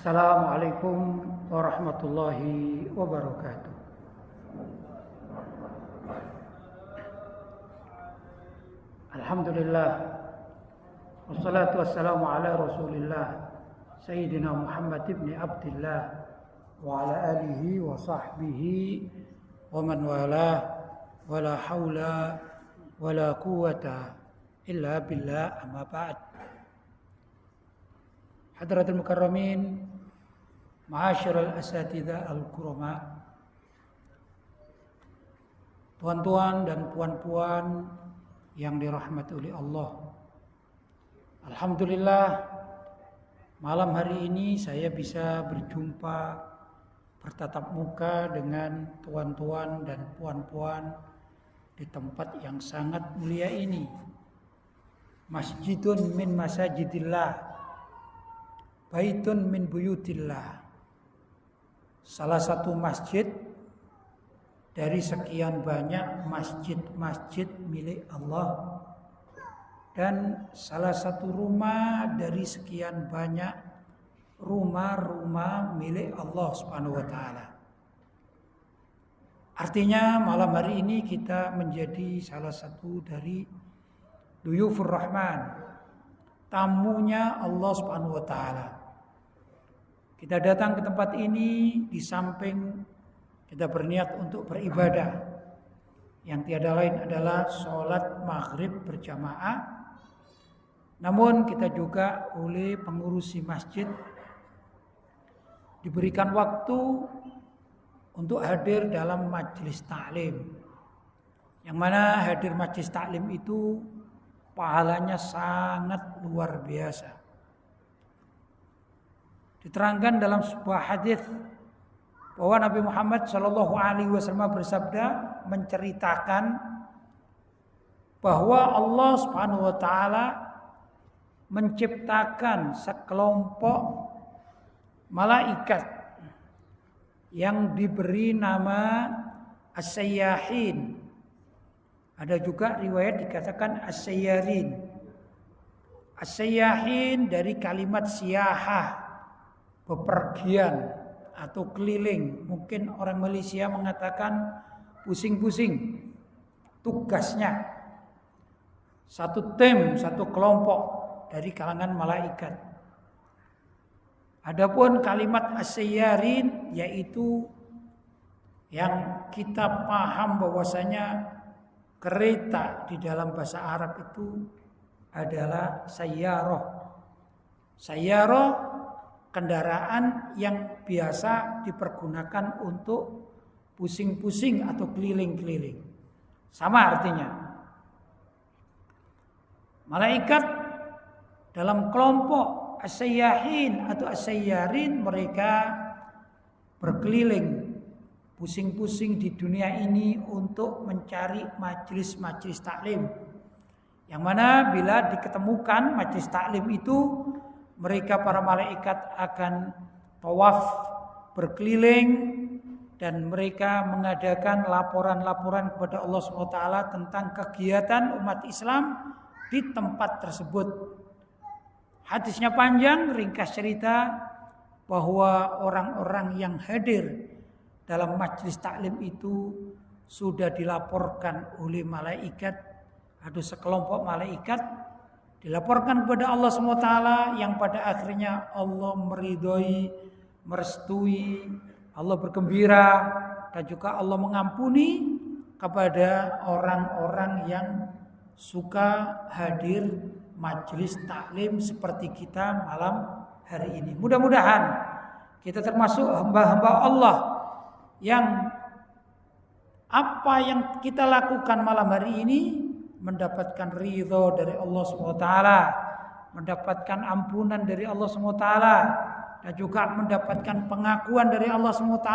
Assalamualaikum warahmatullahi wabarakatuh. Alhamdulillah, wassalatu wassalamu ala rasulillah Sayyidina Muhammad ibn Abdillah wa ala alihi wa sahbihi wa man walah, wa la hawla wa la quwata illa billah, amma ba'd. Hadratul mukarramin, ma'asyiral asatidzah al-kurama, tuan-tuan dan puan-puan yang dirahmati oleh Allah. Alhamdulillah, malam hari ini saya bisa berjumpa, bertatap muka dengan tuan-tuan dan puan-puan di tempat yang sangat mulia ini. Masjidun min masajidillah, baitun min buyutillah. Salah satu masjid dari sekian banyak masjid-masjid milik Allah, dan salah satu rumah dari sekian banyak rumah-rumah milik Allah Subhanahu wa taala. Artinya malam hari ini kita menjadi salah satu dari Duyufur Rahman, tamunya Allah Subhanahu wa taala. Kita datang ke tempat ini di samping kita berniat untuk beribadah, yang tiada lain adalah sholat maghrib berjamaah. Namun kita juga oleh pengurusi masjid diberikan waktu untuk hadir dalam majelis taklim, yang mana hadir majelis taklim itu pahalanya sangat luar biasa. Diterangkan dalam sebuah hadis bahwa Nabi Muhammad SAW bersabda, menceritakan bahwa Allah Subhanahu wa taala menciptakan sekelompok malaikat yang diberi nama as-sayyahin. Ada juga riwayat dikatakan as-sayyarin. As-sayyahin dari kalimat siyahah, bepergian atau keliling. Mungkin orang Malaysia mengatakan pusing-pusing tugasnya. Satu tim, satu kelompok dari kalangan malaikat. Adapun kalimat as-sayyarin yaitu yang kita paham bahwasanya kereta di dalam bahasa Arab itu adalah sayyarah. Sayyarah, kendaraan yang biasa dipergunakan untuk pusing-pusing atau keliling-keliling. Sama artinya. Malaikat dalam kelompok as-sayyahin atau as-sayyarin, mereka berkeliling pusing-pusing di dunia ini untuk mencari majelis-majelis taklim. Yang mana bila diketemukan majelis taklim itu, mereka para malaikat akan tawaf berkeliling dan mereka mengadakan laporan-laporan kepada Allah SWT tentang kegiatan umat Islam di tempat tersebut. Hadisnya panjang, ringkas cerita bahwa orang-orang yang hadir dalam majelis taklim itu sudah dilaporkan oleh malaikat atau sekelompok malaikat, dilaporkan kepada Allah SWT, yang pada akhirnya Allah meridhoi, merestui, Allah bergembira, dan juga Allah mengampuni kepada orang-orang yang suka hadir majelis taklim seperti kita malam hari ini. Mudah-mudahan kita termasuk hamba-hamba Allah yang apa yang kita lakukan malam hari ini mendapatkan ridho dari Allah SWT, mendapatkan ampunan dari Allah SWT, dan juga mendapatkan pengakuan dari Allah SWT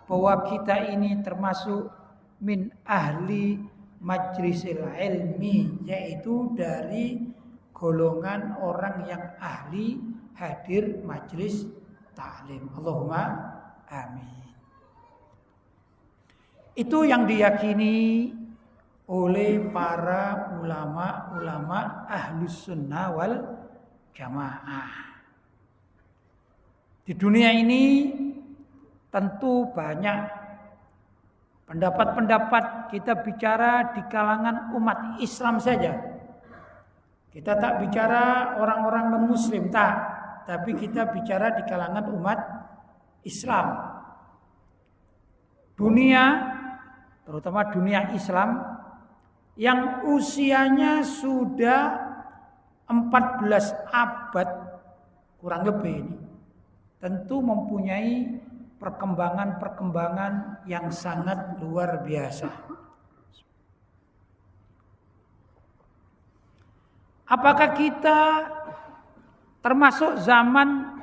bahwa kita ini termasuk min ahli majlisil ilmi, yaitu dari golongan orang yang ahli hadir majlis taklim. Allahumma amin. Itu yang diyakini oleh para ulama-ulama ahlus sunnah wal jamaah. Di dunia ini tentu banyak pendapat-pendapat, kita bicara di kalangan umat Islam saja. Kita tak bicara orang-orang non-muslim, tapi kita bicara di kalangan umat Islam. Dunia, terutama dunia Islam yang usianya sudah 14 abad kurang lebih ini, tentu mempunyai perkembangan-perkembangan yang sangat luar biasa. Apakah kita termasuk zaman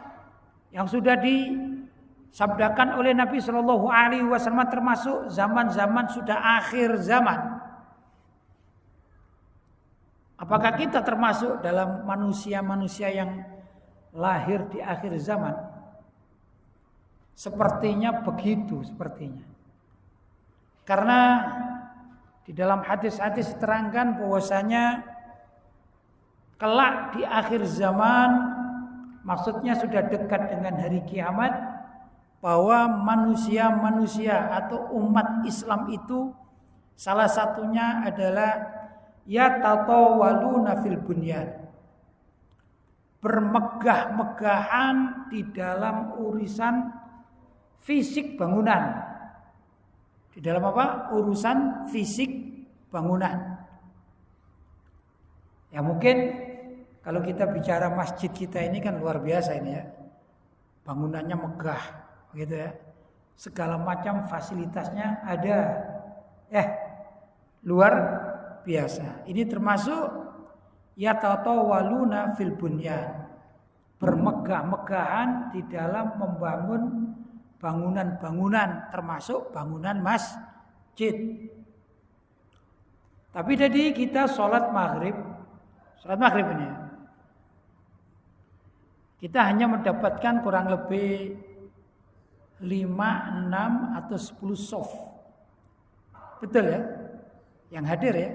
yang sudah disabdakan oleh Nabi Shallallahu Alaihi Wasallam, termasuk zaman-zaman sudah akhir zaman? Apakah kita termasuk dalam manusia-manusia yang lahir di akhir zaman? Sepertinya begitu, sepertinya. Karena di dalam hadis-hadis diterangkan bahwasanya kelak di akhir zaman, maksudnya sudah dekat dengan hari kiamat, bahwa manusia-manusia atau umat Islam itu salah satunya adalah yatatawaluna fil bunyan, bermegah-megahan di dalam urusan fisik bangunan. Di dalam apa? Urusan fisik bangunan. Ya mungkin kalau kita bicara masjid kita ini kan luar biasa ini ya. Bangunannya megah, gitu ya. Segala macam fasilitasnya ada. Luar biasa. Ini termasuk yatatawaluna fil bunyan, bermegah-megahan di dalam membangun bangunan-bangunan, termasuk bangunan masjid. Tapi tadi kita sholat maghrib ini, kita hanya mendapatkan kurang lebih 5, 6 atau 10 soft. Betul ya? Yang hadir ya.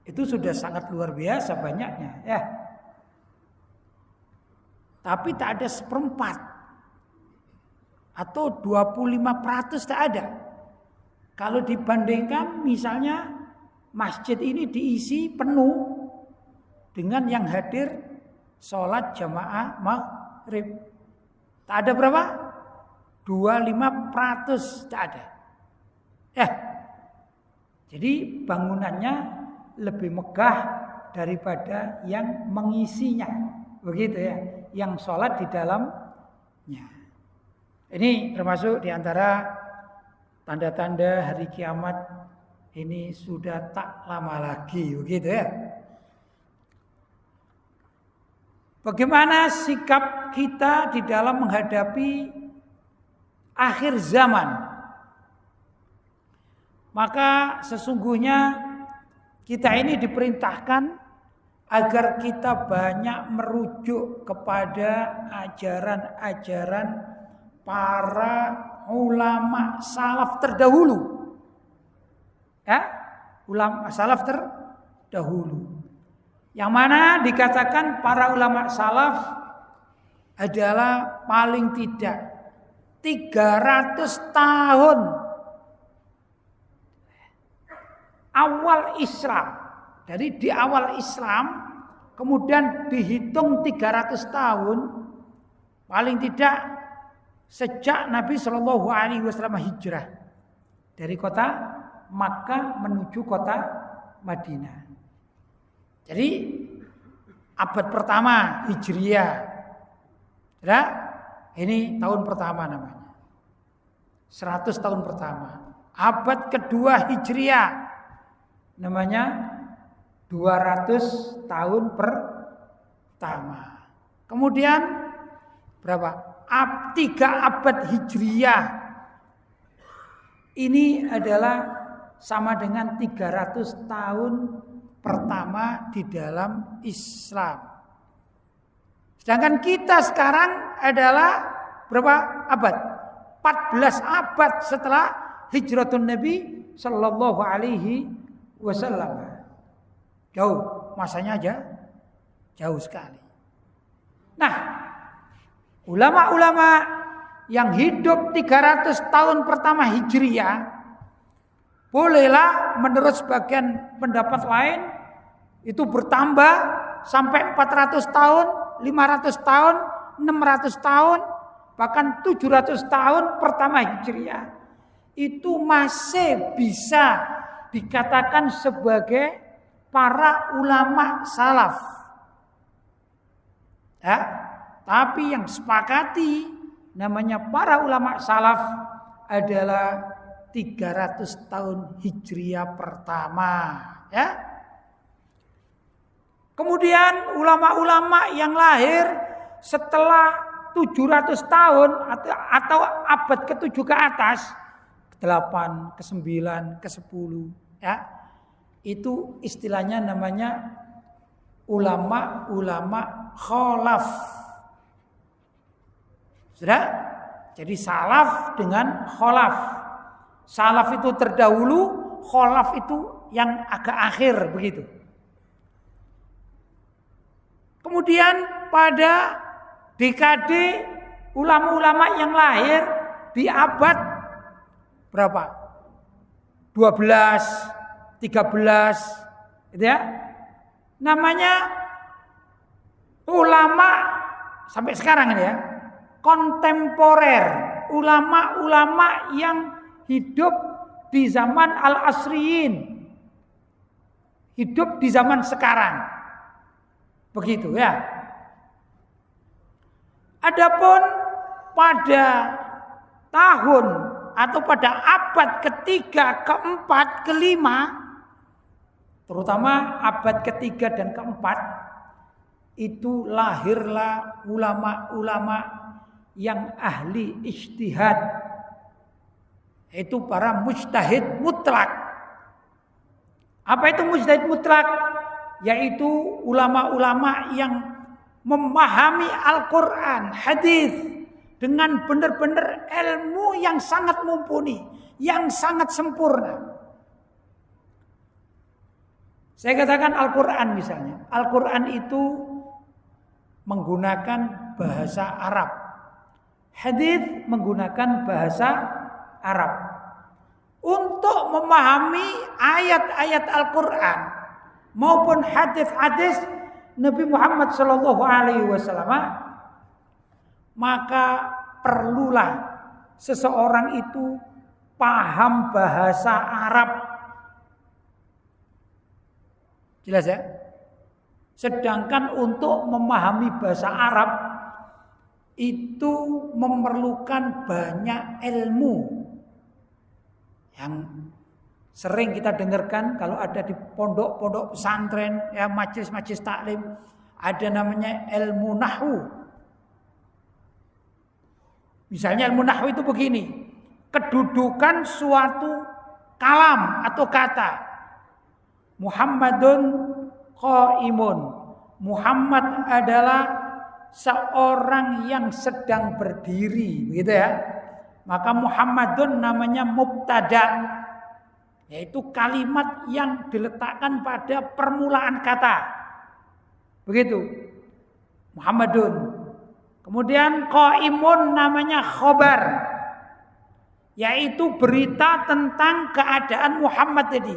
Itu sudah sangat luar biasa banyaknya ya. Tapi tak ada 1/4 atau 25% tak ada. Kalau dibandingkan misalnya masjid ini diisi penuh dengan yang hadir sholat jamaah maghrib. Tak ada berapa? 25% tak ada. Jadi bangunannya lebih megah daripada yang mengisinya. Begitu ya. Yang sholat di dalamnya. Ini termasuk diantara tanda-tanda hari kiamat ini sudah tak lama lagi. Begitu ya. Bagaimana sikap kita di dalam menghadapi akhir zaman? Maka sesungguhnya kita ini diperintahkan agar kita banyak merujuk kepada ajaran-ajaran para ulama salaf terdahulu. Ya, ulama salaf terdahulu. Yang mana dikatakan para ulama salaf adalah paling tidak 300 tahun awal Islam. Dari di awal Islam kemudian dihitung 300 tahun paling tidak sejak Nabi Shallallahu Alaihi Wasallam hijrah dari kota Makkah menuju kota Madinah. Jadi abad pertama Hijriah, ya, ini tahun pertama namanya. 100 tahun pertama. Abad kedua Hijriah namanya 200 tahun pertama. Kemudian berapa? 3 abad Hijriah. Ini adalah sama dengan 300 tahun pertama di dalam Islam. Sedangkan kita sekarang adalah berapa abad? 14 abad setelah hijratun Nabi Sallallahu Alaihi Wasallam. Jauh, masanya aja jauh sekali. Nah, Ulama-ulama yang hidup 300 tahun pertama Hijriah, bolehlah menurut sebagian pendapat lain itu bertambah sampai 400 tahun, 500 tahun, 600 tahun, bahkan 700 tahun pertama Hijriah. Itu masih bisa dikatakan sebagai para ulama salaf. Ya, tapi yang sepakati namanya para ulama salaf adalah 300 tahun Hijriah pertama, ya. Kemudian ulama-ulama yang lahir setelah 700 tahun atau abad ke-7 ke atas, ke-8, ke-9, ke-10, ya. Itu istilahnya namanya ulama-ulama khalaf. Sudah? Jadi salaf dengan khalaf. Salaf itu terdahulu, khalaf itu yang agak akhir begitu. Kemudian pada dekade ulama-ulama yang lahir di abad berapa? 12, 13, gitu ya. Namanya ulama sampai sekarang ini ya, kontemporer, ulama-ulama yang hidup di zaman al-asriyin, hidup di zaman sekarang, begitu ya. Adapun pada tahun atau pada abad ketiga, keempat, kelima, terutama abad ketiga dan keempat, itu lahirlah ulama-ulama yang ahli ijtihad, yaitu para mujtahid mutlak. Apa itu mujtahid mutlak? Yaitu ulama-ulama yang memahami Al-Quran, hadis dengan benar-benar ilmu yang sangat mumpuni, yang sangat sempurna. Saya katakan Al-Quran misalnya. Al-Quran itu menggunakan bahasa Arab. Hadis menggunakan bahasa Arab. Untuk memahami ayat-ayat Al-Quran maupun hadis-hadis Nabi Muhammad SAW, maka perlulah seseorang itu paham bahasa Arab. Jelas ya? Sedangkan untuk memahami bahasa Arab itu memerlukan banyak ilmu yang sering kita dengarkan kalau ada di pondok-pondok pesantren, ya, majelis-majelis taklim, ada namanya ilmu nahwu. Misalnya ilmu nahwu itu begini, kedudukan suatu kalam atau kata. Muhammadun qaimun. Muhammad adalah seorang yang sedang berdiri, begitu ya. Maka Muhammadun namanya mubtada, yaitu kalimat yang diletakkan pada permulaan kata. Begitu. Muhammadun. Kemudian qaimun namanya khobar, yaitu berita tentang keadaan Muhammad tadi.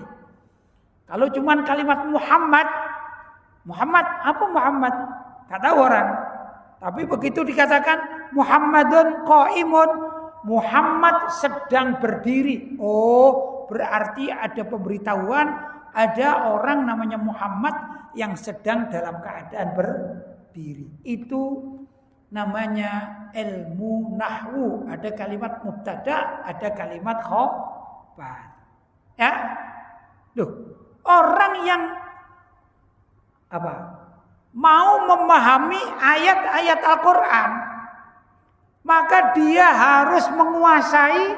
Kalau cuman kalimat Muhammad, Muhammad apa Muhammad? Gak tahu orang. Tapi begitu dikatakan Muhammadun qaimun, Muhammad sedang berdiri. Oh, berarti ada pemberitahuan, ada orang namanya Muhammad yang sedang dalam keadaan berdiri. Itu namanya ilmu nahwu. Ada kalimat mubtada, ada kalimat khobar. Ya? Loh, orang yang mau memahami ayat-ayat Al-Quran, maka dia harus menguasai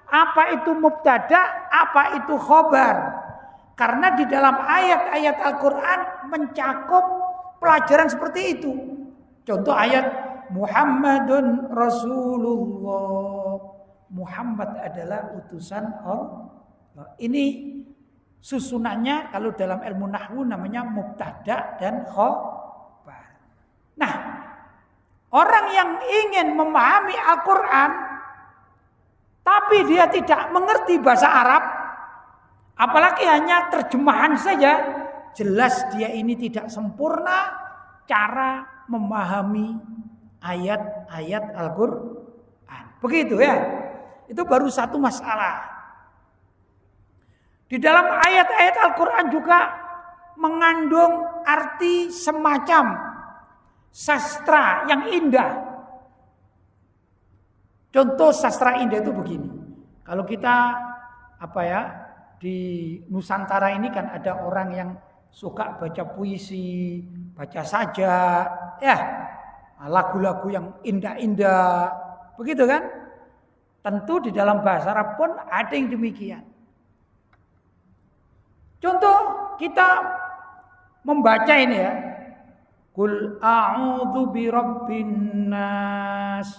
apa itu mubtada, apa itu khobar. Karena di dalam ayat-ayat Al-Quran mencakup pelajaran seperti itu. Contoh ayat Muhammadun Rasulullah. Muhammad adalah utusan Allah. Ini susunannya kalau dalam ilmu nahwu namanya mubtada dan khobar. Nah, Orang yang ingin memahami Al-Quran, tapi dia tidak mengerti bahasa Arab, apalagi hanya terjemahan saja, jelas dia ini tidak sempurna cara memahami ayat-ayat Al-Quran. Begitu ya. Itu baru satu masalah. Di dalam ayat-ayat Al-Quran juga mengandung arti semacam sastra yang indah. Contoh sastra indah itu begini. Kalau kita di Nusantara ini kan ada orang yang suka baca puisi, baca sajak, ya, lagu-lagu yang indah-indah, begitu kan? Tentu di dalam bahasa Arab pun ada yang demikian. Contoh kita membaca ini ya. Qul a'udzu birabbin nas.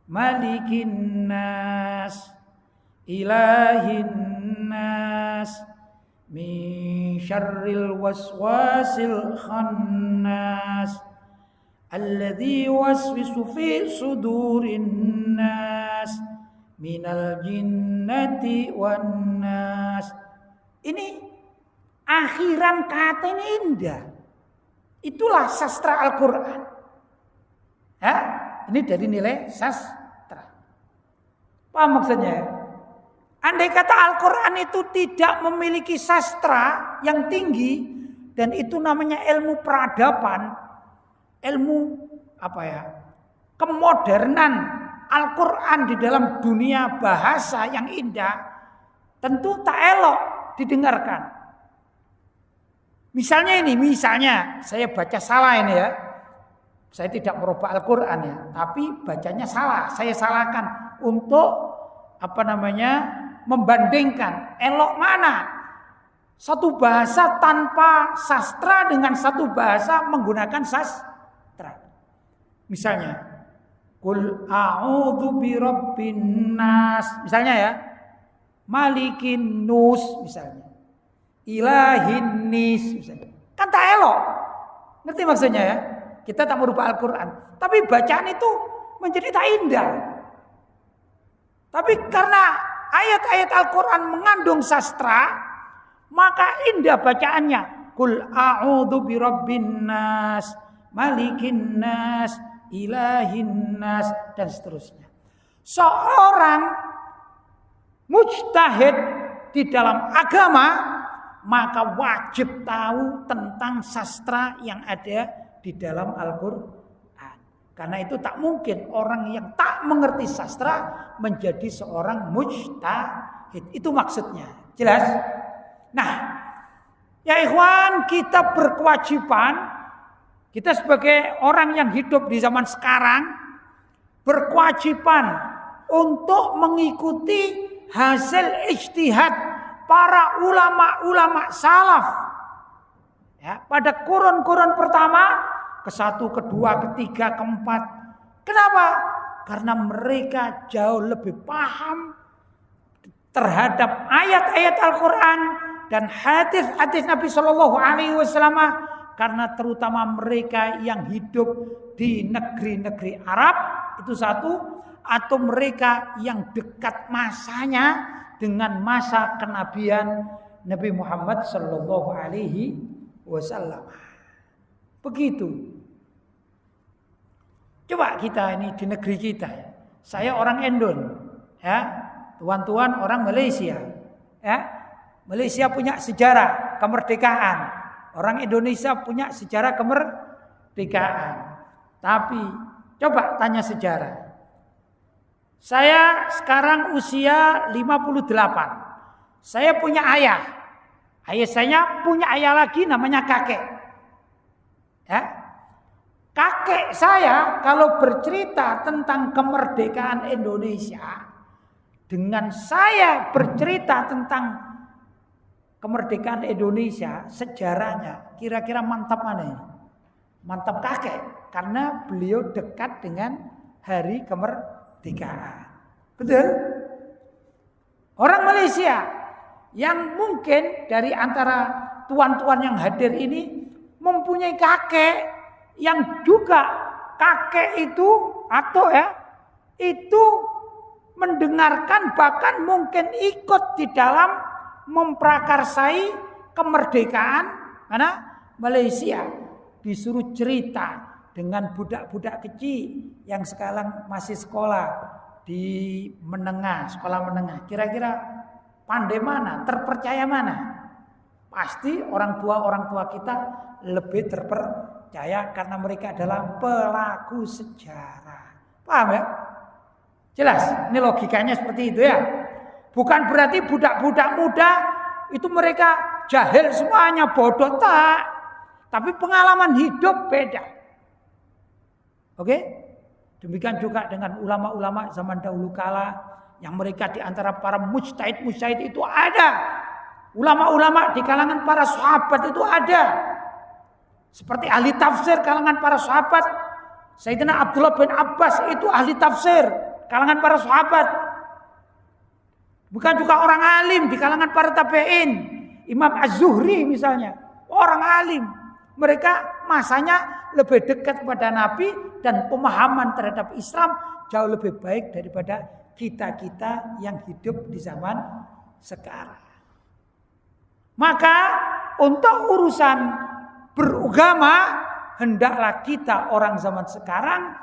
Malikin nas. Ilahin nas. Min syarril waswasil khannas. Alladzi yuwaswisu fi sudurin nas. Minal jinnati wan nas. Ini akhiran kata ini indah. Itulah sastra Al-Quran. Ya, ini dari nilai sastra. Paham maksudnya? Andai kata Al-Quran itu tidak memiliki sastra yang tinggi, dan itu namanya ilmu peradaban, ilmu kemodernan Al-Quran di dalam dunia bahasa yang indah, tentu tak elok didengarkan. Misalnya saya baca salah ini ya. Saya tidak merubah Al-Quran ya, tapi bacanya salah. Saya salahkan untuk membandingkan elok mana satu bahasa tanpa sastra dengan satu bahasa menggunakan sastra. Misalnya, Qul a'udzu birabbin nas. Misalnya ya, Malikin nus misalnya. Ilahin nis misalnya. Kan tak elok. Ngerti maksudnya ya? Kita tak merubah Al-Quran, tapi bacaan itu menjadi tak indah. Tapi karena ayat-ayat Al-Quran mengandung sastra, maka indah bacaannya. Qul a'udzu birabbin nas, malikin nas, ilahin nas, dan seterusnya. Seorang mujtahid di dalam agama maka wajib tahu tentang sastra yang ada di dalam Al-Quran. Karena itu tak mungkin orang yang tak mengerti sastra menjadi seorang mujtahid. Itu maksudnya. Jelas? Nah, ya ikhwan, kita berkewajiban, kita sebagai orang yang hidup di zaman sekarang, berkewajiban untuk mengikuti hasil ijtihad para ulama-ulama salaf. Ya, pada kurun-kurun pertama, ke-1, ke-2, ke-3, ke-4. Kenapa? Karena mereka jauh lebih paham terhadap ayat-ayat Al-Quran dan hadis-hadis Nabi Shallallahu Alaihi Wasallam. Karena terutama mereka yang hidup di negeri-negeri Arab itu satu, atau mereka yang dekat masanya dengan masa kenabian Nabi Muhammad Shallallahu Alaihi Wasallam. Begitu. Coba kita ini di negeri kita. Saya orang Indon, ya, tuan-tuan orang Malaysia, ya. Malaysia punya sejarah kemerdekaan. Orang Indonesia punya sejarah kemerdekaan. Tapi coba tanya sejarah. Saya sekarang usia 58. Saya punya ayah. Ayah saya punya ayah lagi namanya kakek. Ya. Kakek saya kalau bercerita tentang kemerdekaan Indonesia, dengan saya bercerita tentang kemerdekaan Indonesia, sejarahnya kira-kira mantap mana ini? Mantap kakek, karena beliau dekat dengan hari kemerdekaan. Betul? Orang Malaysia yang mungkin dari antara tuan-tuan yang hadir ini mempunyai kakek yang juga kakek itu atau itu mendengarkan bahkan mungkin ikut di dalam memprakarsai kemerdekaan karena Malaysia, disuruh cerita dengan budak-budak kecil yang sekarang masih sekolah di sekolah menengah. Kira-kira pandai mana, terpercaya mana? Pasti orang tua kita lebih terpercaya karena mereka adalah pelaku sejarah. Paham ya? Jelas, ini logikanya seperti itu ya. Bukan berarti budak-budak muda itu mereka jahil semuanya, bodoh tak. Tapi pengalaman hidup beda. Oke? Demikian juga dengan ulama-ulama zaman dahulu kala yang mereka di antara para mujtahid itu ada. Ulama-ulama di kalangan para sahabat itu ada. Seperti ahli tafsir kalangan para sahabat. Sayyidina Abdullah bin Abbas itu ahli tafsir kalangan para sahabat. Bukan juga orang alim di kalangan para tabi'in. Imam Az-Zuhri misalnya, orang alim. Mereka masanya lebih dekat kepada Nabi dan pemahaman terhadap Islam jauh lebih baik daripada kita-kita yang hidup di zaman sekarang. Maka untuk urusan beragama hendaklah kita orang zaman sekarang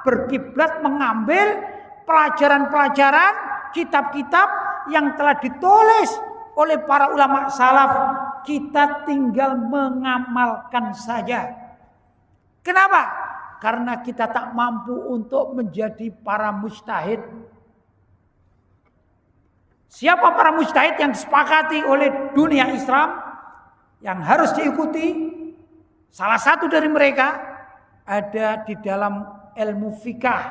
berkiblat mengambil pelajaran-pelajaran kitab-kitab yang telah ditulis oleh para ulama salaf. Kita tinggal mengamalkan saja. Kenapa? Karena kita tak mampu untuk menjadi para mujtahid. Siapa para mujtahid yang disepakati oleh dunia Islam yang harus diikuti? Salah satu dari mereka ada di dalam ilmu fikah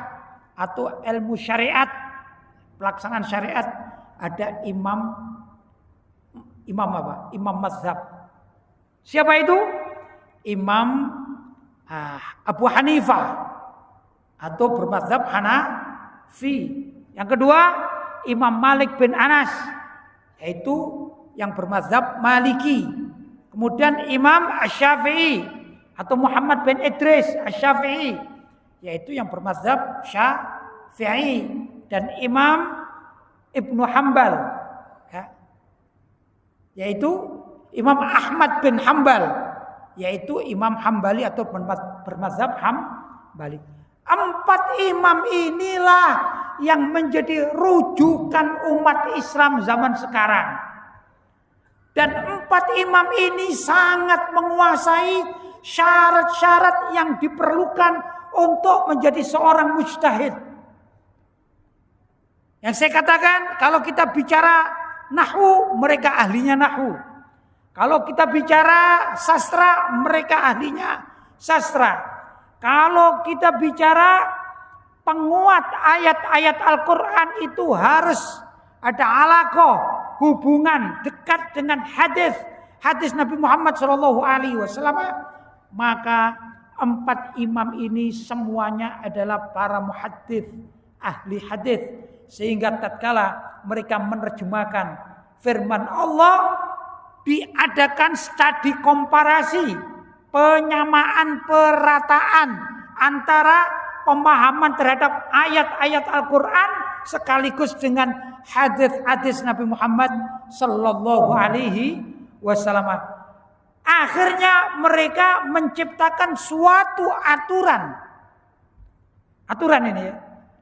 atau ilmu syariat, pelaksanaan syariat, ada imam mazhab. Siapa itu? Imam Abu Hanifah atau bermazhab Hanafi. Yang kedua, Imam Malik bin Anas, yaitu yang bermazhab Maliki. Kemudian Imam Asy-Syafi'i atau Muhammad bin Idris Asy-Syafi'i, yaitu yang bermazhab Syafi'i. Dan Imam Ibnu Hanbal, yaitu Imam Ahmad bin Hanbal, yaitu Imam Hambali atau bermazhab Hambali. 4 imam inilah yang menjadi rujukan umat Islam zaman sekarang. Dan 4 imam ini sangat menguasai syarat-syarat yang diperlukan untuk menjadi seorang mujtahid. Yang saya katakan, kalau kita bicara nahwu, mereka ahlinya nahwu. Kalau kita bicara sastra, mereka ahlinya sastra. Kalau kita bicara penguat ayat-ayat Al-Quran itu harus ada alaqah, hubungan dekat dengan hadis Nabi Muhammad SAW. Maka 4 imam ini semuanya adalah para muhaddits, ahli hadis. Sehingga tatkala mereka menerjemahkan firman Allah, diadakan studi komparasi, penyamaan perataan antara pemahaman terhadap ayat-ayat Al-Quran sekaligus dengan hadis-hadis Nabi Muhammad sallallahu alaihi wasallam. Akhirnya mereka menciptakan suatu aturan. Aturan ini ya,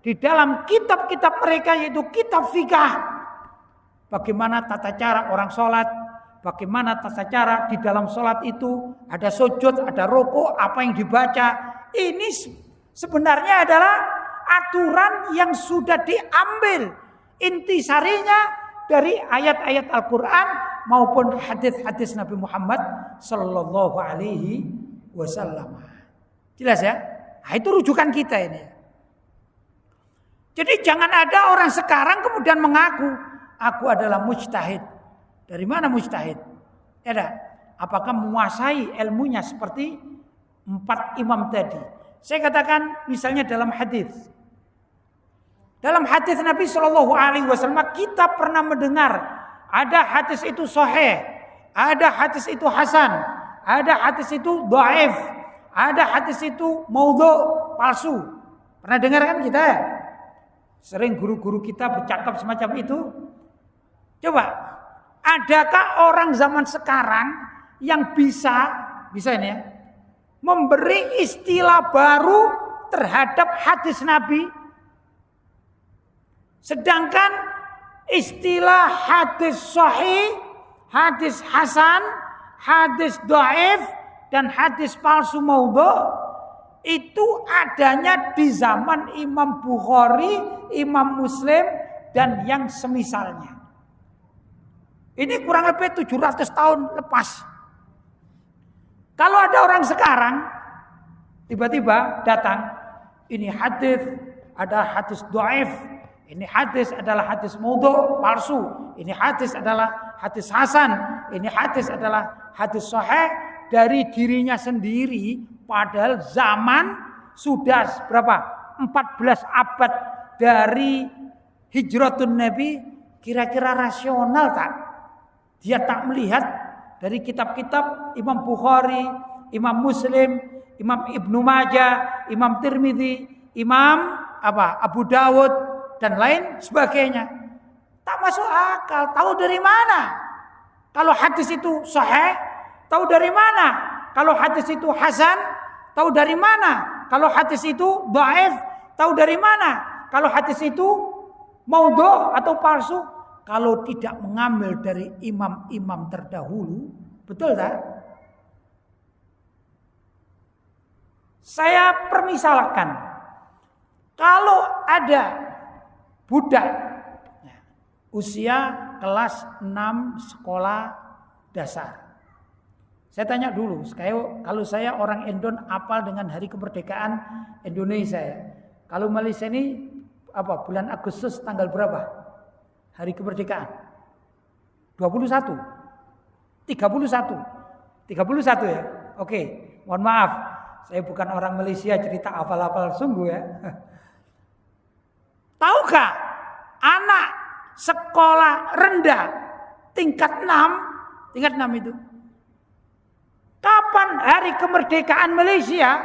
di dalam kitab-kitab mereka, yaitu kitab fikah. Bagaimana tata cara orang sholat, bagaimana tata cara di dalam sholat itu, ada sujud, ada rukuk, apa yang dibaca. Ini sebenarnya adalah aturan yang sudah diambil intisarinya dari ayat-ayat Al-Quran maupun hadis-hadis Nabi Muhammad sallallahu alaihi wasallam. Jelas ya? Nah, itu rujukan kita ini. Jadi jangan ada orang sekarang kemudian mengaku aku adalah mujtahid. Dari mana mujtahid? Ya, apakah menguasai ilmunya seperti 4 imam tadi? Saya katakan misalnya dalam hadis. Dalam hadis Nabi Shallallahu Alaihi Wasallam kita pernah mendengar ada hadis itu sahih, ada hadis itu hasan, ada hadis itu dhaif, ada hadis itu maudhu, palsu. Pernah dengar kan kita ya? Sering guru-guru kita bercakap semacam itu. Coba, adakah orang zaman sekarang yang bisa ini ya, memberi istilah baru terhadap hadis Nabi? Sedangkan istilah hadis sahih, hadis hasan, hadis dhaif, dan hadis palsu maudhu itu adanya di zaman Imam Bukhari, Imam Muslim, dan yang semisalnya. Ini kurang lebih 700 tahun lepas. Kalau ada orang sekarang tiba-tiba datang, ini hadis ada hadis dhaif, ini hadis adalah hadis maudhu, palsu, ini hadis adalah hadis hasan, ini hadis adalah hadis sahih dari dirinya sendiri, padahal zaman sudah berapa? 14 abad dari hijratun Nabi. Kira-kira rasional tak? Dia tak melihat dari kitab-kitab Imam Bukhari, Imam Muslim, Imam Ibnu Majah, Imam Tirmidzi, Imam Abu Dawud dan lain sebagainya. Tak masuk akal. Tahu dari mana? Kalau hadis itu sahih, tahu dari mana? Kalau hadis itu hasan, tahu dari mana? Kalau hadis itu dhaif, tahu dari mana? Kalau hadis itu maudhu atau palsu, kalau tidak mengambil dari imam-imam terdahulu, betul tak? Saya permisalkan, kalau ada budak usia kelas 6 sekolah dasar. Saya tanya dulu, kalau saya orang Indon apal dengan hari kemerdekaan Indonesia ya. Kalau Malaysia ini bulan Agustus tanggal berapa? Hari kemerdekaan 21 31 ya. Oke, mohon maaf, saya bukan orang Malaysia cerita hafal-hafal sungguh ya. Tahukah anak sekolah rendah tingkat 6 itu kapan hari kemerdekaan Malaysia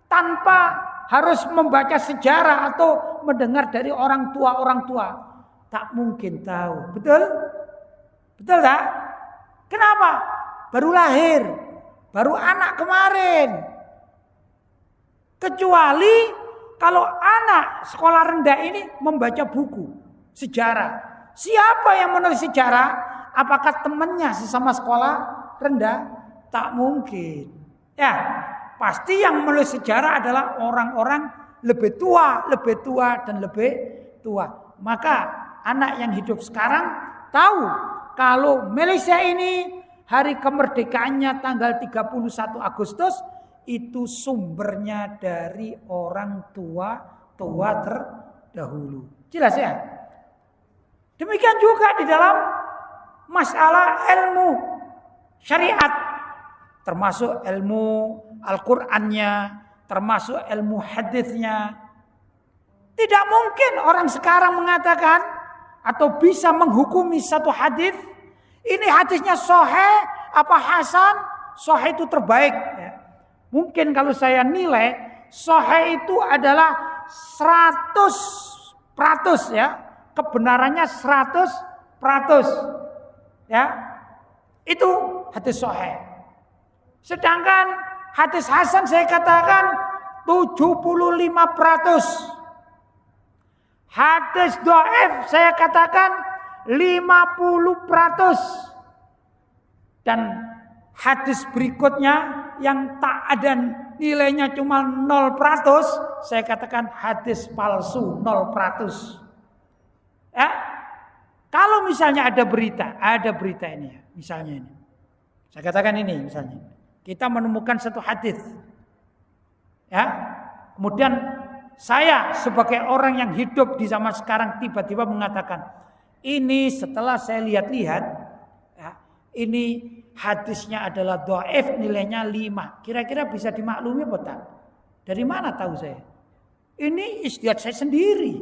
tanpa harus membaca sejarah atau mendengar dari orang tua? Tak mungkin tahu. Betul? Betul tak? Kenapa? Baru lahir. Baru anak kemarin. Kecuali kalau anak sekolah rendah ini membaca buku sejarah. Siapa yang menulis sejarah? Apakah temannya sesama sekolah rendah? Tak mungkin. Ya, pasti yang menulis sejarah adalah orang-orang lebih tua dan lebih tua. Maka anak yang hidup sekarang tahu kalau Malaysia ini hari kemerdekaannya tanggal 31 Agustus itu sumbernya dari orang tua terdahulu. Jelas ya? Demikian juga di dalam masalah ilmu syariat, termasuk ilmu Al-Qur'annya, termasuk ilmu hadisnya. Tidak mungkin orang sekarang mengatakan atau bisa menghukumi satu hadis, ini hadisnya sahih apa hasan? Sahih itu terbaik ya. Mungkin kalau saya nilai sahih itu adalah 100% ya, kebenarannya 100% ya. Itu hadis sahih. Sedangkan hadis hasan saya katakan 75%. Hadis dhaif saya katakan 50%. Dan hadis berikutnya yang tak ada nilainya cuma 0%, saya katakan hadis palsu 0%. Ya. Kalau misalnya ada berita ini ya, misalnya ini. Saya katakan ini misalnya. Kita menemukan satu hadis. Ya. Kemudian saya sebagai orang yang hidup di zaman sekarang tiba-tiba mengatakan, ini setelah saya lihat-lihat, ya, ini hadisnya adalah dhaif, nilainya 5. Kira-kira bisa dimaklumi apa tak? Dari mana tahu saya? Ini ijtihad saya sendiri.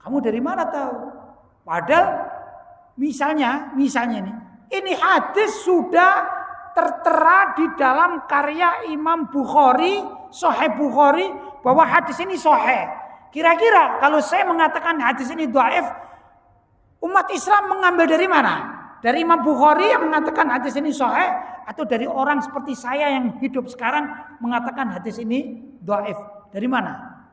Kamu dari mana tahu? Padahal misalnya nih, ini hadis sudah tertera di dalam karya Imam Bukhari, Sahih Bukhari, bahwa hadis ini sahih. Kira-kira kalau saya mengatakan hadis ini dhaif, umat Islam mengambil dari mana? Dari Imam Bukhari yang mengatakan hadis ini sahih, atau dari orang seperti saya yang hidup sekarang mengatakan hadis ini dhaif? Dari mana?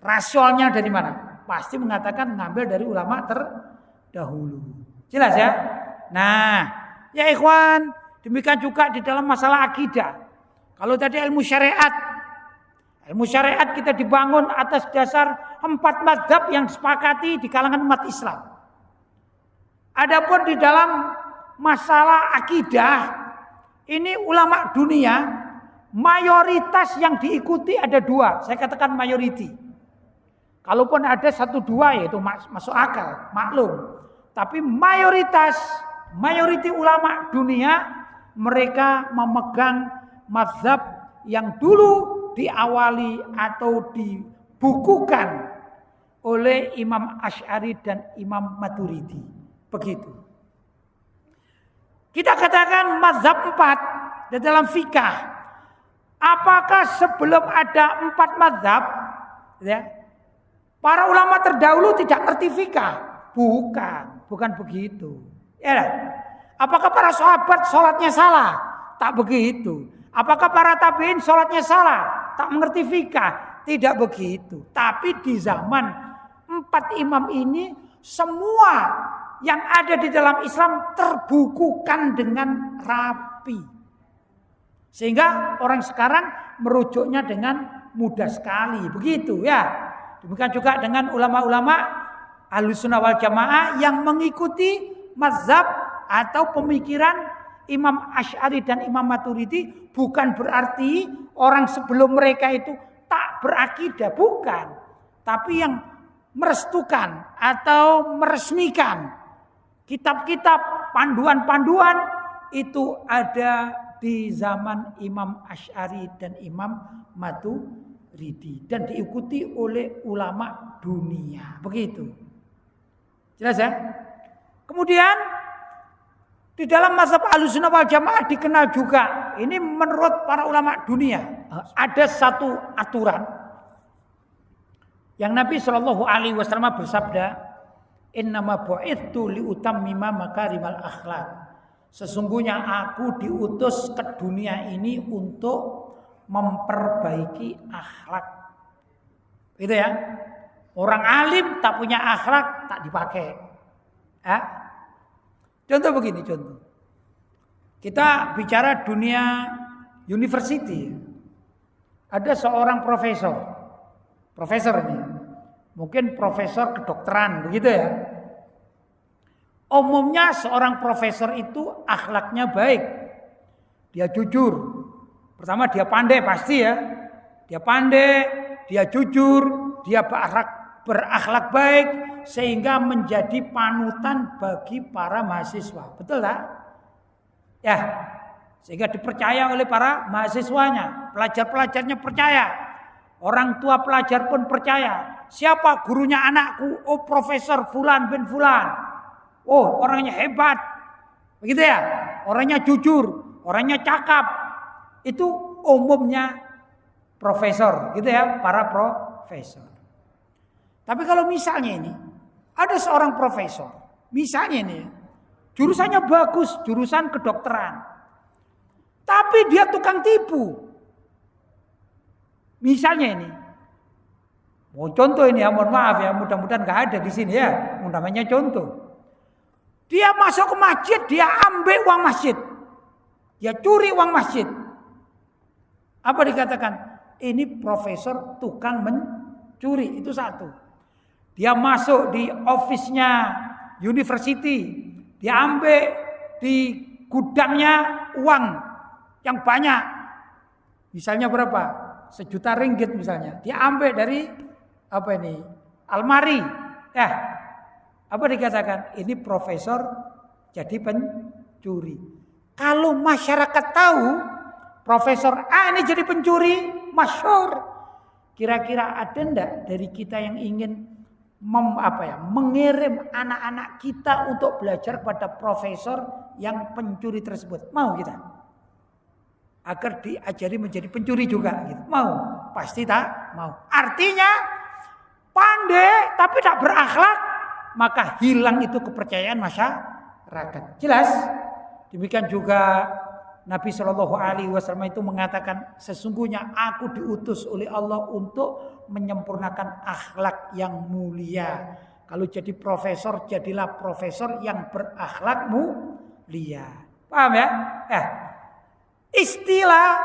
Rasionalnya dari mana? Pasti mengatakan mengambil dari ulama terdahulu. Jelas ya? Nah, ya ikhwan, demikian juga di dalam masalah akidah. Kalau tadi ilmu syariat kita dibangun atas dasar 4 mazhab yang disepakati di kalangan umat Islam. Adapun di dalam masalah akidah, ini ulama dunia, mayoritas yang diikuti ada 2. Saya katakan mayoriti. Kalaupun ada 1-2 yaitu masuk akal, maklum. Tapi mayoriti ulama dunia, mereka memegang mazhab yang dulu diawali atau dibukukan oleh Imam Asy'ari dan Imam Maturidi. Begitu. Kita katakan mazhab 4 di dalam fikih. Apakah sebelum ada 4 mazhab, ya, para ulama terdahulu tidak ngerti fikih? Bukan begitu. Ya, apakah para sahabat sholatnya salah? Tak begitu. Apakah para tabi'in sholatnya salah? Tak mengerti fikih? Tidak begitu. Tapi di zaman 4 imam ini, semua yang ada di dalam Islam terbukukan dengan rapi. Sehingga orang sekarang merujuknya dengan mudah sekali. Begitu ya. Demikian juga dengan ulama-ulama Ahlussunnah wal Jamaah yang mengikuti mazhab atau pemikiran Imam Asy'ari dan Imam Maturidi. Bukan berarti orang sebelum mereka itu tak berakidah, bukan. Tapi yang merestukan atau meresmikan kitab-kitab, panduan-panduan itu ada di zaman Imam Asy'ari dan Imam Maturidi dan diikuti oleh ulama dunia. Begitu. Jelas ya? Kemudian di dalam mazhab Ahlussunnah wal Jamaah dikenal juga, ini menurut para ulama dunia, ada satu aturan yang Nabi Shallallahu Alaihi Wasallam bersabda, "Innama bu'itsu liutammima makarimal akhlak." Sesungguhnya aku diutus ke dunia ini untuk memperbaiki akhlak. Gitu ya. Orang alim tak punya akhlak tak dipakai. Ya? Contoh begini, contoh. Kita bicara dunia university. Ada seorang profesor. Profesor ini. Mungkin profesor kedokteran, begitu ya. Umumnya seorang profesor itu akhlaknya baik. Dia jujur. Pertama dia pandai pasti ya. Dia pandai, dia jujur, dia berakhlak baik sehingga menjadi panutan bagi para mahasiswa. Betul tak? Ya. Sehingga dipercaya oleh para mahasiswanya, pelajar-pelajarnya percaya. Orang tua pelajar pun percaya. Siapa gurunya anakku? Oh, Profesor Fulan bin Fulan. Oh, orangnya hebat. Begitu ya? Orangnya jujur, orangnya cakap. Itu umumnya profesor, gitu ya, para profesor. Tapi kalau misalnya ini ada seorang profesor, misalnya ini jurusannya bagus, jurusan kedokteran. Tapi dia tukang tipu. Misalnya ini, mau contoh ini ya, mohon maaf ya, mudah-mudahan nggak ada di sini ya, namanya contoh. Dia masuk ke masjid, dia ambil uang masjid, dia curi uang masjid. Apa dikatakan? Ini profesor tukang mencuri, itu satu. Dia masuk di office-nya university, dia ambil di gudangnya uang yang banyak. Misalnya berapa? 1 juta ringgit misalnya. Dia ambil dari apa ini? Almari. Ya. Apa dikatakan? Ini profesor jadi pencuri. Kalau masyarakat tahu Profesor A ini jadi pencuri, masyhur. Kira-kira ada enggak dari kita yang ingin mengirim anak-anak kita untuk belajar pada profesor yang pencuri tersebut? Mau kita? agar diajari menjadi pencuri juga gitu. Mau? Pasti tak mau. Artinya pandai tapi tak berakhlak, maka hilang itu kepercayaan masyarakat. Jelas? Demikian juga Nabi Shallallahu Alaihi Wasallam itu mengatakan, sesungguhnya aku diutus oleh Allah untuk menyempurnakan akhlak yang mulia. Kalau jadi profesor, jadilah profesor yang berakhlak mulia. Paham ya? Istilah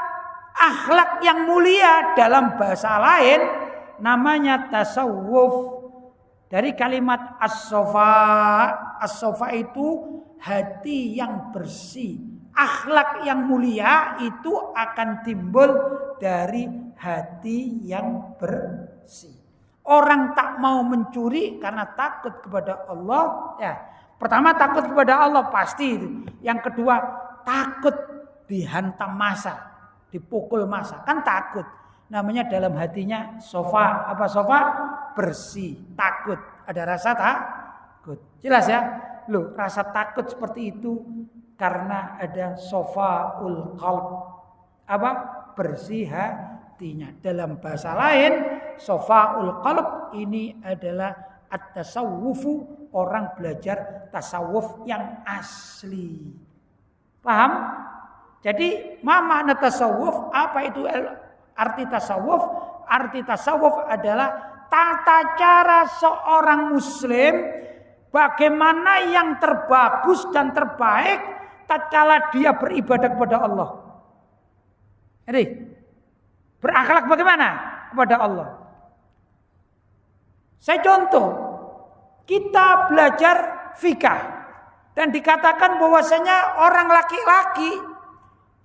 akhlak yang mulia dalam bahasa lain namanya tasawuf. Dari kalimat as-sofa. As-sofa itu hati yang bersih. Akhlak yang mulia itu akan timbul dari hati yang bersih. Orang tak mau mencuri karena takut kepada Allah. Ya, pertama takut kepada Allah pasti itu. Yang kedua takut dihantam masa, dipukul masa, kan takut. Namanya dalam hatinya sofa. Apa sofa? Bersih, takut. Ada rasa takut. Jelas ya? Loh, rasa takut seperti itu karena ada sofaul qalb. Apa? Bersih hatinya. Dalam bahasa lain, sofaul qalb ini adalah at-tasawufu, orang belajar tasawuf yang asli. Paham? Jadi, ma makna tasawuf? Apa itu arti tasawuf? Arti tasawuf adalah tata cara seorang muslim bagaimana yang terbagus dan terbaik tatkala dia beribadah kepada Allah. Jadi, berakhlak bagaimana kepada Allah? Saya contoh, kita belajar fikih dan dikatakan bahwasanya orang laki-laki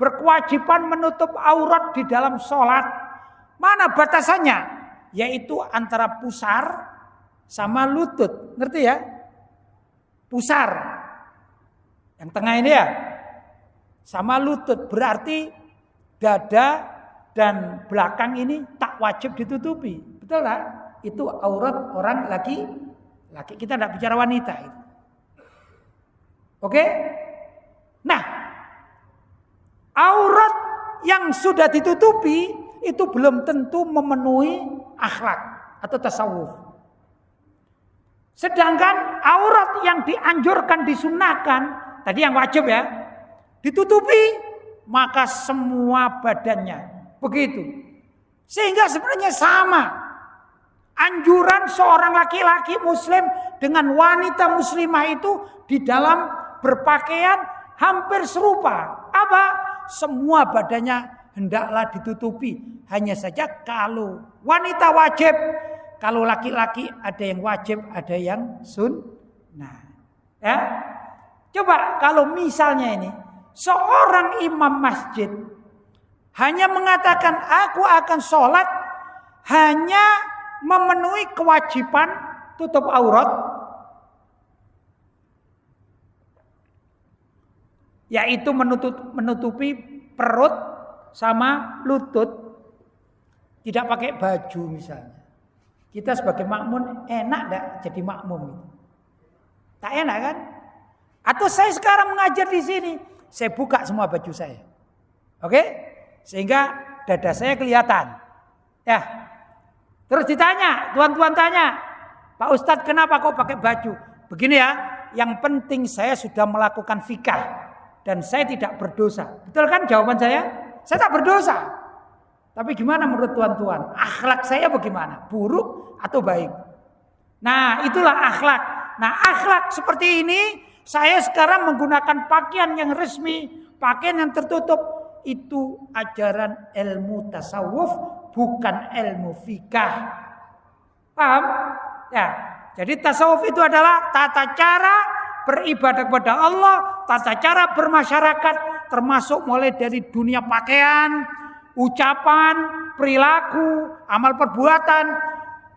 berkewajiban menutup aurat di dalam sholat. Mana batasannya? Yaitu antara pusar sama lutut. Ngerti ya? Pusar. Yang tengah ini ya. Sama lutut. Berarti dada dan belakang ini tak wajib ditutupi. Betul tak? Itu aurat orang laki. Kita tidak bicara wanita. Oke? Nah, aurat yang sudah ditutupi itu belum tentu memenuhi akhlak atau tasawuf. Sedangkan aurat yang dianjurkan, disunahkan, tadi yang wajib ya, ditutupi, maka semua badannya. Begitu. Sehingga sebenarnya sama. Anjuran seorang laki-laki muslim dengan wanita muslimah itu di dalam berpakaian hampir serupa. Apa? Semua badannya hendaklah ditutupi. Hanya saja kalau wanita wajib, kalau laki-laki ada yang wajib, ada yang sunnah. Ya. Coba kalau misalnya ini seorang imam masjid hanya mengatakan aku akan sholat hanya memenuhi kewajiban tutup aurat, yaitu menutupi perut sama lutut, tidak pakai baju misalnya. Kita sebagai makmum enak enggak jadi makmum? Tak enak kan? Atau saya sekarang mengajar di sini, saya buka semua baju saya. Oke? Sehingga dada saya kelihatan. Ya. Terus ditanya, tuan-tuan tanya, Pak Ustadz kenapa kok pakai baju? Begini ya, yang penting saya sudah melakukan fikih dan saya tidak berdosa. Betul kan jawaban saya? Saya tak berdosa. Tapi gimana menurut tuan-tuan? Akhlak saya bagaimana? Buruk atau baik? Nah, itulah akhlak. Nah, akhlak seperti ini, saya sekarang menggunakan pakaian yang resmi, pakaian yang tertutup. Itu ajaran ilmu tasawuf, bukan ilmu fikih. Paham? Ya. Jadi tasawuf itu adalah tata cara beribadah kepada Allah, tata cara bermasyarakat, termasuk mulai dari dunia pakaian, ucapan, perilaku, amal perbuatan,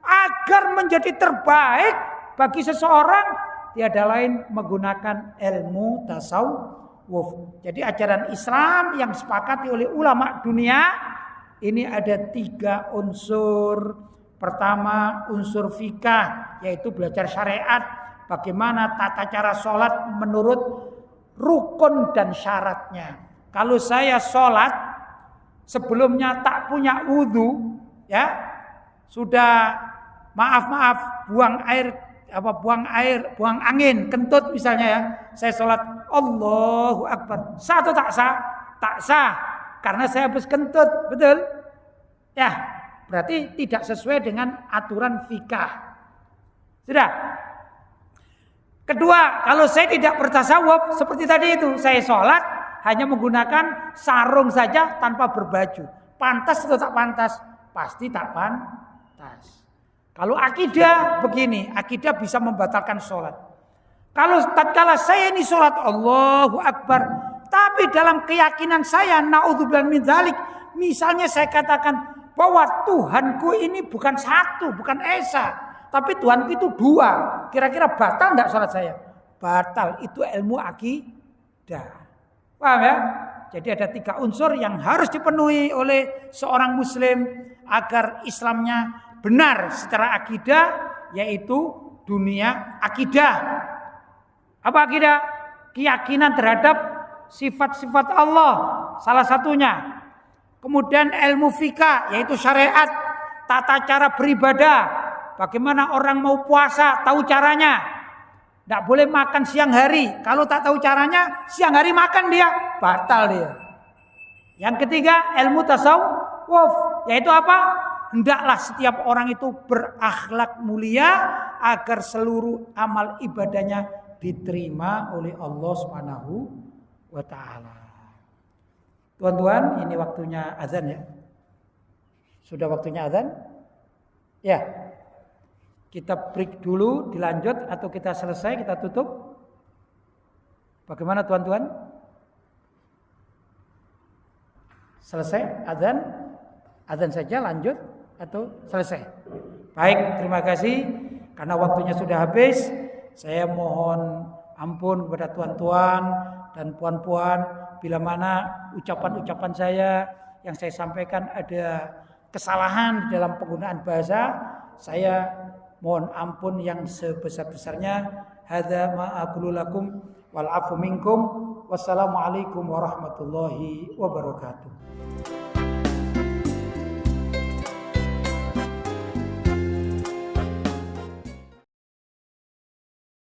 agar menjadi terbaik bagi seseorang, tiada lain menggunakan ilmu tasawuf. Jadi ajaran Islam yang disepakati oleh ulama dunia ini ada 3 unsur. Pertama, unsur fikih, yaitu belajar syariat, bagaimana tata cara sholat menurut rukun dan syaratnya. Kalau saya sholat sebelumnya tak punya wudu, ya, sudah maaf buang angin, kentut misalnya ya. Saya sholat Allahu Akbar. Sah atau tak sah? Tak sah. Karena saya habis kentut, betul? Ya, berarti tidak sesuai dengan aturan fikih. Sudah. Kedua, kalau saya tidak bertasawuf seperti tadi itu, saya sholat hanya menggunakan sarung saja tanpa berbaju. Pantas atau tak pantas? Pasti tak pantas. Kalau akidah begini, akidah bisa membatalkan sholat. Kalau tatkala saya ini sholat Allahu Akbar, tapi dalam keyakinan saya, naudzubillah min dzalik, misalnya saya katakan bahwa Tuhanku ini bukan satu, bukan esa, tapi Tuhanku itu dua. Kira-kira batal enggak sholat saya? Batal, itu ilmu akidah. Paham ya? Jadi ada 3 unsur yang harus dipenuhi oleh seorang muslim agar Islamnya benar secara akidah, yaitu dunia akidah. Apa akidah? Keyakinan terhadap sifat-sifat Allah, salah satunya. Kemudian ilmu fikih, yaitu syariat, tata cara beribadah. Bagaimana orang mau puasa, tahu caranya. Tidak boleh makan siang hari. Kalau tak tahu caranya, siang hari makan dia, batal dia. Yang ketiga, ilmu tasawuf, yaitu apa? Hendaklah setiap orang itu berakhlak mulia agar seluruh amal ibadahnya diterima oleh Allah Subhanahu wa taala. Tuan-tuan, ini waktunya azan ya. Sudah waktunya azan? Ya. Kita break dulu, dilanjut atau kita selesai, kita tutup? Bagaimana tuan-tuan? Selesai azan? Azan saja lanjut atau selesai? Baik, terima kasih. Karena waktunya sudah habis, saya mohon ampun kepada tuan-tuan dan puan-puan bila mana ucapan-ucapan saya yang saya sampaikan ada kesalahan di dalam penggunaan bahasa. Saya mohon ampun yang sebesar-besarnya. Hadza ma aqulu lakum wal afu minkum. Wassalamualaikum warahmatullahi wabarakatuh.